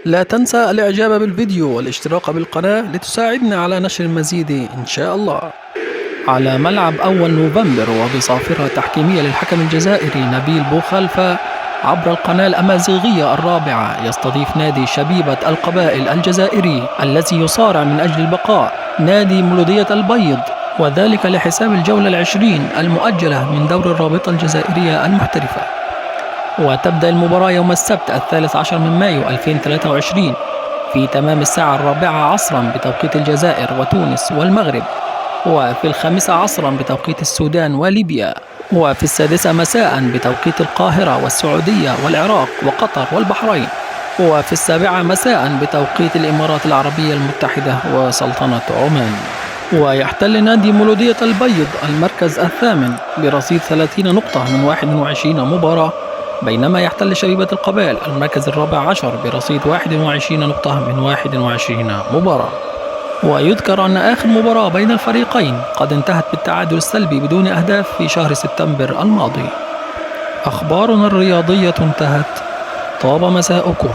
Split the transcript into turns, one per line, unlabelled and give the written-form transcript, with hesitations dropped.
لا تنسى الاعجاب بالفيديو والاشتراك بالقناة لتساعدنا على نشر المزيد إن شاء الله. على ملعب أول نوفمبر وبصافرة تحكيمية للحكم الجزائري نبيل بوخلفة عبر القناة الأمازيغية الرابعة، يستضيف نادي شبيبة القبائل الجزائري الذي يصارع من أجل البقاء نادي مولودية البيض، وذلك لحساب الجولة العشرين المؤجلة من دور الرابطة الجزائرية المحترفة. وتبدأ المباراة يوم السبت 13 من مايو 2023 في تمام الساعة 4 عصرا بتوقيت الجزائر وتونس والمغرب، وفي 5 عصرا بتوقيت السودان وليبيا، وفي 6 مساء بتوقيت القاهرة والسعودية والعراق وقطر والبحرين، وفي 7 مساء بتوقيت الإمارات العربية المتحدة وسلطنة عمان. ويحتل نادي مولودية البيض المركز الثامن برصيد 30 نقطة من 21 مباراة، بينما يحتل شبيبة القبائل المركز الرابع عشر برصيد 21 نقطة من 21 مباراة. ويذكر أن آخر مباراة بين الفريقين قد انتهت بالتعادل السلبي بدون أهداف في شهر سبتمبر الماضي. أخبارنا الرياضية انتهت. طاب مساؤكم.